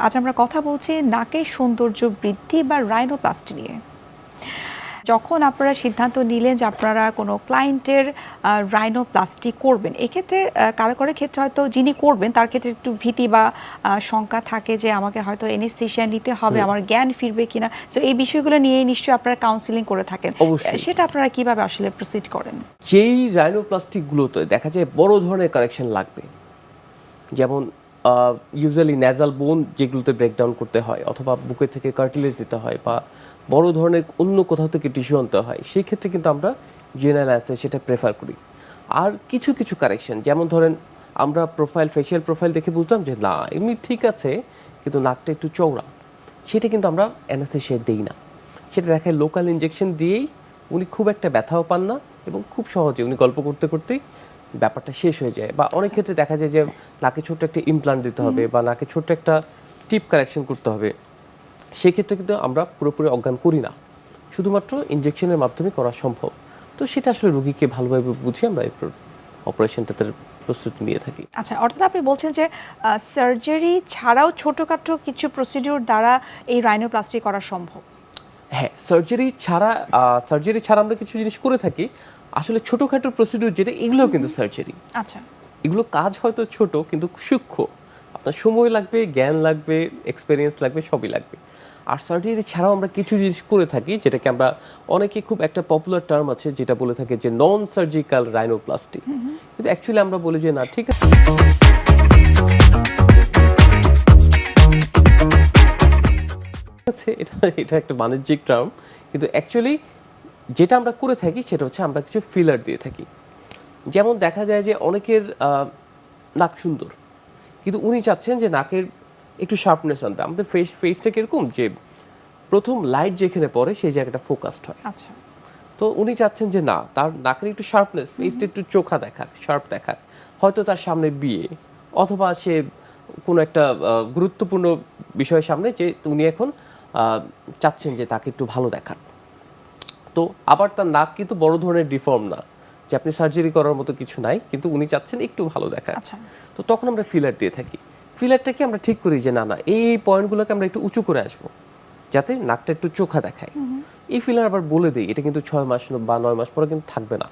আজ আমরা কথা বলছি নাকের সৌন্দর্য বৃদ্ধি বা রাইনোপ্লাস্টি নিয়ে। যখন আপনারা সিদ্ধান্ত নিলেন যে আপনারা কোনো ক্লায়েন্টের রাইনোপ্লাস্টি করবেন, এক্ষেত্রে কারো ক্ষেত্রে হয়তো যিনি করবেন তার ক্ষেত্রে একটু ভীতি বা শঙ্কা থাকে যে আমাকে হয়তো এনেস্থেশিয়া নিতে হবে, আমার জ্ঞান ফিরবে কিনা। তো এই বিষয়গুলো নিয়ে নিশ্চয়ই আপনারা কাউন্সিলিং করে থাকেন। অবশ্যই। সেটা আপনারা কিভাবে আসলে প্রসিড করেন? যেই রাইনোপ্লাস্টিকগুলোতে দেখা যায় বড় ধরনের কারেকশন লাগবে, যেমন ইউজুয়ালি ন্যাজাল বোন যেগুলোতে ব্রেকডাউন করতে হয়, অথবা বুকের থেকে কার্টিলেজ দিতে হয়, বা বড় ধরনের অন্য কোথাও থেকে টিস্যু আনতে হয়, সেই ক্ষেত্রে কিন্তু আমরা জেনারেল অ্যানেস্থেসিয়াটা প্রেফার করি। আর কিছু কিছু কারেকশন, যেমন ধরেন আমরা ফেশিয়াল প্রোফাইল দেখে বুঝলাম যে না এমনি ঠিক আছে, কিন্তু নাকটা একটু চওড়া, সেটা কিন্তু আমরা অ্যানেস্থেসিয়া দিই না। সেটা দেখায় লোকাল ইনজেকশন দিয়েই উনি খুব একটা ব্যথাও পান না, এবং খুব সহজে উনি গল্প করতে করতেই ব্যাপারটা শেষ হয়ে যায়। বা অনেক ক্ষেত্রে দেখা যায় যে নাকে ছোট্ট একটা ইমপ্লান্ট দিতে হবে, বা নাকে ছোট্ট একটা টিপ কারেকশন করতে হবে, সেক্ষেত্রে কিন্তু আমরা পুরোপুরি অজ্ঞান করি না, শুধুমাত্র ইনজেকশনের মাধ্যমে করা সম্ভব। তো সেটা আসলে রোগীকে ভালোভাবে বুঝিয়ে আমরা এই অপারেশনটাতে প্রস্তুতি নিয়ে থাকি। আচ্ছা, অর্থাৎ আপনি বলছেন যে সার্জারি ছাড়াও ছোটোখাটো কিছু প্রসিডিউর দ্বারা এই রাইনোপ্লাস্টি করা সম্ভব। হ্যাঁ, সার্জারি ছাড়া আমরা কিছু জিনিস করে থাকি। আসলে ছোটোখাটো প্রসিডিউর যেটা, এগুলোও কিন্তু সার্জারি। আচ্ছা, এগুলো কাজ হয়তো ছোট, কিন্তু সূক্ষ্ম। আপনার সময় লাগবে, জ্ঞান লাগবে, এক্সপেরিয়েন্স লাগবে, সবই লাগবে। আর সার্জারি ছাড়াও আমরা কিছু জিনিস করে থাকি, যেটাকে আমরা অনেকে, খুব একটা পপুলার টার্ম আছে যেটা বলে থাকে যে নন সার্জিক্যাল রাইনোপ্লাস্টি। কিন্তু অ্যাকচুয়ালি আমরা বলি যে না, ঠিক আছে, এটা এটা একটা বাণিজ্যিক টার্ম, কিন্তু অ্যাকচুয়ালি যেটা আমরা করে থাকি সেটা হচ্ছে আমরা কিছু ফিলার দিয়ে থাকি। যেমন দেখা যায় যে অনেকের নাক সুন্দর, কিন্তু উনি চাচ্ছেন যে নাকের একটু শার্পনেস আনতে। আমাদের ফেসটা কিরকম, যে প্রথম লাইট যেখানে পড়ে সেই জায়গাটা ফোকাসড হয়। আচ্ছা, তো উনি চাচ্ছেন যে না, তার নাকের একটু শার্পনেস, ফেসটা একটু চোখা দেখাক, শার্প দেখাক। হয়তো তার সামনে বিয়ে, অথবা সে কোনো একটা গুরুত্বপূর্ণ বিষয়ের সামনে, যে উনি এখন চাচ্ছেন যে তাকে একটু ভালো দেখাক। তো আবার তার নাক কিন্তু বড় ধরনের ডিফর্ম না, যে আপনি সার্জারি করার মতো কিছু নাই, কিন্তু উনি চাচ্ছেন একটু ভালো দেখা। আচ্ছা। তো তখন আমরা ফিলার দিয়ে থাকি। ফিলারটাকে আমরা ঠিক করি যে না না, এই পয়েন্টগুলোকে আমরা একটু উঁচু করে আসবো, যাতে নাকটা একটু চোখা দেখায়। এই ফিলার আবার বলে দিই, এটা কিন্তু 6 মাস বা 9 মাস পরে কিন্তু থাকবে না,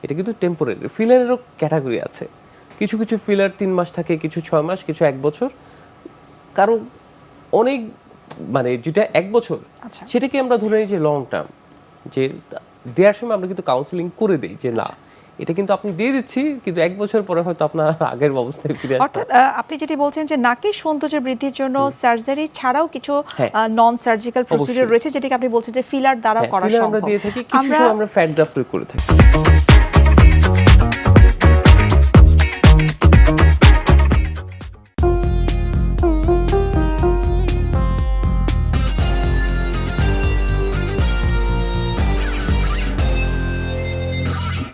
এটা কিন্তু টেম্পোরারি। ফিলারেরও ক্যাটাগরি আছে, কিছু কিছু ফিলার 3 মাস থাকে, কিছু 6 মাস, কিছু 1 বছর, কারো অনেক, মানে যেটা 1 বছর আচ্ছা, সেটাকে আমরা ধরে নিই যে লং টার্ম। যে দেওয়ার সময় আমরা কিন্তু কাউন্সিলিং করে দিই যে না, এটা কিন্তু আপনি দিয়ে দিচ্ছি, কিন্তু 1 বছর পরে হয়তো আপনার আগের অবস্থায় ফিরে আসবে। অর্থাৎ আপনি যেটি বলছেন যে নাকের সৌন্দর্য বৃদ্ধির জন্য সার্জারি ছাড়াও কিছু হ্যাঁ, নন সার্জিক্যাল প্রসিডিউর অবশ্যই। রয়েছে, যেটাকে আপনি বলছেন যে ফিলার দ্বারা হ্যাঁ, করা ফিলার আমরা সম্ভব। দিয়ে থাকি, কিছু সময় আমরা ফ্যাট গ্রাফট করে থাকি।